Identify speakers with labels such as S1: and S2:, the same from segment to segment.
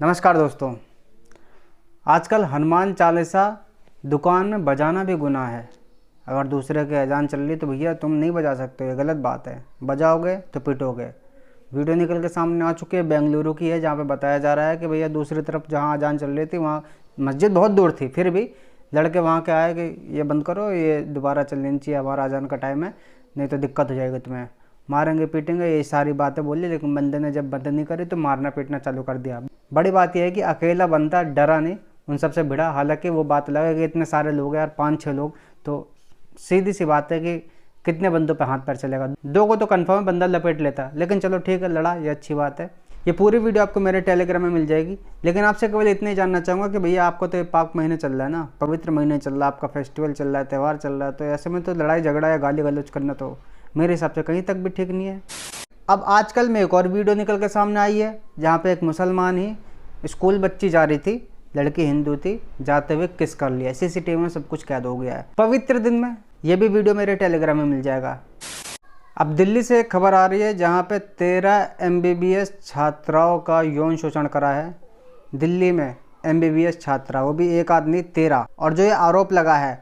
S1: नमस्कार दोस्तों। आजकल हनुमान चालीसा दुकान में बजाना भी गुनाह है। अगर दूसरे के अजान चल रही तो भैया तुम नहीं बजा सकते, ये गलत बात है। बजाओगे तो पिटोगे। वीडियो निकल के सामने आ चुकी है, बेंगलुरु की है, जहाँ पे बताया जा रहा है कि भैया दूसरी तरफ जहाँ अजान चल रही थी वहाँ मस्जिद बहुत दूर थी, फिर भी लड़के वहाँ के आए कि ये बंद करो, ये दोबारा चलनी चाहिए, हमारा अजान का टाइम है, नहीं तो दिक्कत हो जाएगी, तुम्हें मारेंगे पीटेंगे, ये सारी बातें बोली। लेकिन बंदे ने जब बंद नहीं करी तो मारना पीटना चालू कर दिया। बड़ी बात यह है कि अकेला बंदा डरा नहीं, उन सबसे भिड़ा। हालांकि वो बात लगे कि इतने सारे लोग हैं यार, 5-6 लोग, तो सीधी सी बात है कि कितने बंदों पे हाथ पैर चलेगा। 2 को तो कन्फर्म बंदा लपेट लेता, लेकिन चलो ठीक है, लड़ा, ये अच्छी बात है। ये पूरी वीडियो आपको मेरे टेलीग्राम में मिल जाएगी। लेकिन आपसे केवल इतना ही जानना चाहूँगा कि भैया आपको तो पाक महीने चल रहा है ना, पवित्र महीने चल रहा है, आपका फेस्टिवल चल रहा है, त्यौहार चल रहा है, तो ऐसे में तो लड़ाई झगड़ा या गाली गलौज करना तो मेरे हिसाब से कहीं तक भी ठीक नहीं है। अब आजकल में एक और वीडियो निकल के सामने आई है, जहाँ पे एक मुसलमान ही स्कूल बच्ची जा रही थी, लड़की हिंदू थी, जाते हुए किस कर लिया। सीसीटीवी में सब कुछ कैद हो गया है पवित्र दिन में। ये भी वीडियो मेरे टेलीग्राम में मिल जाएगा। अब दिल्ली से एक खबर आ रही है, जहाँ पे 13 MBBS छात्राओं का यौन शोषण करा है। दिल्ली में MBBS छात्रा, वो भी एक आदमी 13। और जो ये आरोप लगा है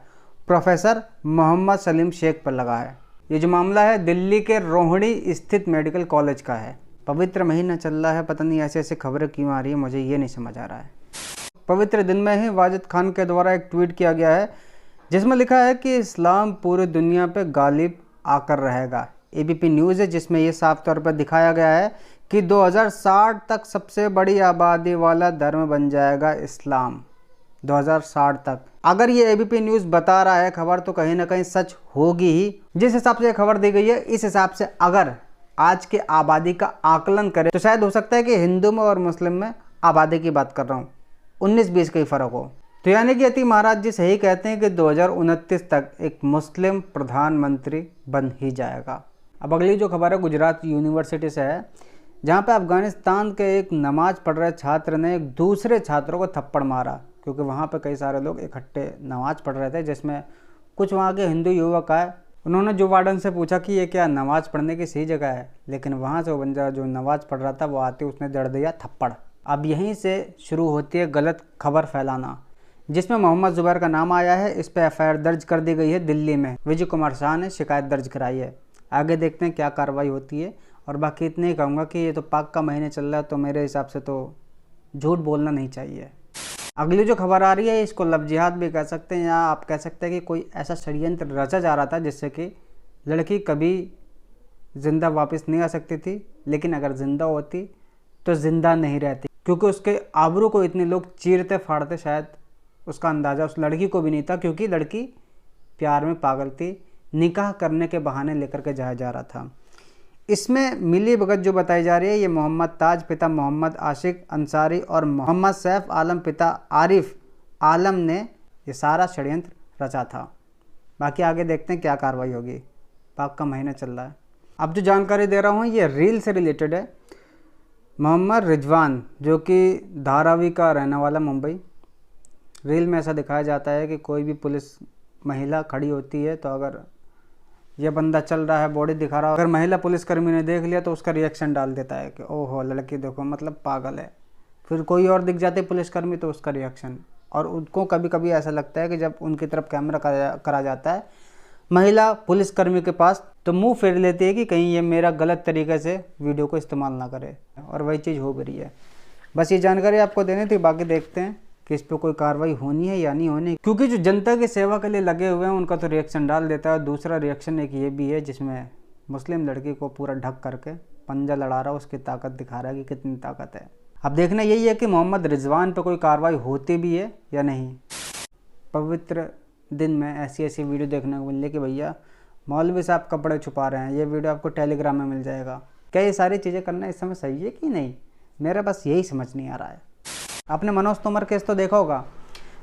S1: प्रोफेसर मोहम्मद सलीम शेख पर लगा है। ये जो मामला है दिल्ली के रोहिणी स्थित मेडिकल कॉलेज का है। पवित्र महीना चल रहा है, पता नहीं ऐसे ऐसे खबरें क्यों आ रही है, मुझे ये नहीं समझ आ रहा है। पवित्र दिन में ही वाजिद खान के द्वारा एक ट्वीट किया गया है, जिसमें लिखा है कि इस्लाम पूरी दुनिया पे गालिब आकर रहेगा। ABP न्यूज़ है, जिसमें ये साफ तौर पर दिखाया गया है कि 2060 तक सबसे बड़ी आबादी वाला धर्म बन जाएगा इस्लाम। 2060 तक अगर ये ABP न्यूज़ बता रहा है खबर, तो कहीं ना कहीं सच होगी ही। जिस हिसाब से खबर दी गई है, इस हिसाब से अगर आज के आबादी का आकलन करें तो शायद हो सकता है कि हिंदू में और मुस्लिम में आबादी की बात कर रहा हूँ 19-20 का ही फ़र्क हो। तो यानी कि यति महाराज जी सही कहते हैं कि 2029 तक एक मुस्लिम प्रधानमंत्री बन ही जाएगा। अब अगली जो खबर है गुजरात यूनिवर्सिटी से है, जहाँ पे अफगानिस्तान के एक नमाज पढ़ रहे छात्र ने एक दूसरे छात्रों को थप्पड़ मारा, क्योंकि वहाँ पे कई सारे लोग इकट्ठे नमाज पढ़ रहे थे, जिसमें कुछ वहाँ के हिंदू युवक आए। उन्होंने जो वार्डन से पूछा कि ये क्या नमाज पढ़ने की सही जगह है, लेकिन वहाँ से वो बंदा जो नमाज पढ़ रहा था वो आते उसने जड़ दिया थप्पड़। अब यहीं से शुरू होती है गलत खबर फैलाना, जिसमें मोहम्मद जुबैर का नाम आया है। इस पर FIR दर्ज कर दी गई है दिल्ली में। विजय कुमार शाह ने शिकायत दर्ज कराई है। आगे देखते हैं क्या कार्रवाई होती है। और बाकी इतने ही कहूँगा कि ये तो पाक का महीने चल रहा है, तो मेरे हिसाब से तो झूठ बोलना नहीं चाहिए। अगली जो खबर आ रही है, इसको लव जिहाद भी कह सकते हैं, या आप कह सकते हैं कि कोई ऐसा षड्यंत्र रचा जा रहा था जिससे कि लड़की कभी ज़िंदा वापस नहीं आ सकती थी, लेकिन अगर ज़िंदा होती तो ज़िंदा नहीं रहती, क्योंकि उसके आबरू को इतने लोग चीरते फाड़ते, शायद उसका अंदाज़ा उस लड़की को भी नहीं था, क्योंकि लड़की प्यार में पागल थी, निकाह करने के बहाने लेकर के जाया जा रहा था। इसमें मिली भगत जो बताई जा रही है, ये मोहम्मद ताज पिता मोहम्मद आशिक अंसारी और मोहम्मद सैफ आलम पिता आरिफ आलम ने ये सारा षड्यंत्र रचा था। बाकी आगे देखते हैं क्या कार्रवाई होगी। पाक का महीना चल रहा है। अब जो जानकारी दे रहा हूँ ये रील से रिलेटेड है। मोहम्मद रिजवान, जो कि धारावी का रहने वाला, मुंबई। रील में ऐसा दिखाया जाता है कि कोई भी पुलिस महिला खड़ी होती है, तो अगर ये बंदा चल रहा है, बॉडी दिखा रहा है, अगर महिला पुलिसकर्मी ने देख लिया तो उसका रिएक्शन डाल देता है कि ओहो लड़की देखो, मतलब पागल है। फिर कोई और दिख जाते पुलिसकर्मी तो उसका रिएक्शन। और उनको कभी कभी ऐसा लगता है कि जब उनकी तरफ कैमरा करा जाता है महिला पुलिसकर्मी के पास, तो मुंह फेर लेती है कि कहीं ये मेरा गलत तरीके से वीडियो को इस्तेमाल ना करे, और वही चीज़ हो भी रही है। बस ये जानकारी आपको देनी थी। बाकी देखते हैं कि इस पर कोई कार्रवाई होनी है या नहीं होनी, क्योंकि जो जनता की सेवा के लिए लगे हुए हैं उनका तो रिएक्शन डाल देता है। दूसरा रिएक्शन एक ये भी है, जिसमें मुस्लिम लड़की को पूरा ढक करके पंजा लड़ा रहा है, उसकी ताकत दिखा रहा है कि कितनी ताकत है। अब देखना यही है कि मोहम्मद रिजवान पर कोई कार्रवाई होती भी है या नहीं। पवित्र दिन में ऐसी ऐसी वीडियो देखने को मिल रही कि भैया मौलवी साहब कपड़े छुपा रहे हैं। ये वीडियो आपको टेलीग्राम में मिल जाएगा। क्या ये सारी चीज़ें करना इस समय सही है कि नहीं, मेरा बस यही समझ नहीं आ रहा है। आपने मनोज तोमर केस तो देखा होगा,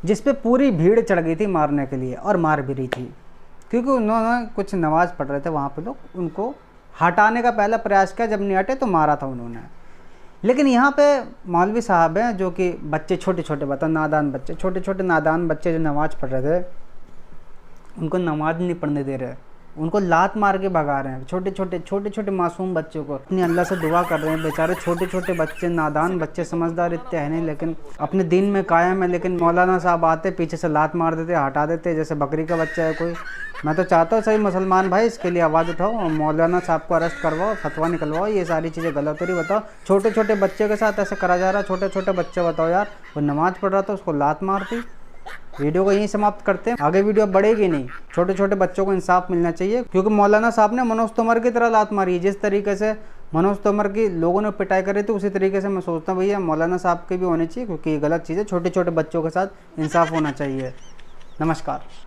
S1: जिस पे पूरी भीड़ चढ़ गई थी मारने के लिए, और मार भी रही थी, क्योंकि उन्होंने कुछ नमाज पढ़ रहे थे वहाँ पे लोग, उनको हटाने का पहला प्रयास किया, जब नहीं हटे तो मारा था उन्होंने। लेकिन यहाँ पे मौलवी साहब हैं जो कि बच्चे छोटे छोटे, बताओ, नादान बच्चे, छोटे छोटे नादान बच्चे जो नमाज़ पढ़ रहे थे, उनको नमाज नहीं पढ़ने दे रहे। उनको लात मार के भगा रहे हैं, छोटे छोटे मासूम बच्चों को। अपनी अल्लाह से दुआ कर रहे हैं, बेचारे छोटे छोटे बच्चे, नादान बच्चे, समझदार इतने हैं नहीं, लेकिन अपने दीन में कायम है। लेकिन मौलाना साहब आते, पीछे से लात मार देते, हटा देते, जैसे बकरी का बच्चा है कोई। मैं तो चाहता हूँ सही मुसलमान भाई इसके लिए आवाज़ उठाओ और मौलाना साहब को अरेस्ट करवाओ, फतवा निकलवाओ, ये सारी चीज़ें गलत हो रही। बताओ छोटे छोटे बच्चे के साथ ऐसे करा जा रहा है। छोटे छोटे बच्चे, बताओ यार, वो नमाज़ पढ़ रहा था, उसको लात मारती। वीडियो को यहीं समाप्त करते हैं, आगे वीडियो बढ़ेगी नहीं। छोटे छोटे बच्चों को इंसाफ मिलना चाहिए, क्योंकि मौलाना साहब ने मनोज तोमर की तरह लात मारी है। जिस तरीके से मनोज तोमर की लोगों ने पिटाई करी थी, उसी तरीके से मैं सोचता हूँ भैया मौलाना साहब के भी होने चाहिए, क्योंकि ये गलत चीज़ है। छोटे छोटे बच्चों के साथ इंसाफ होना चाहिए। नमस्कार।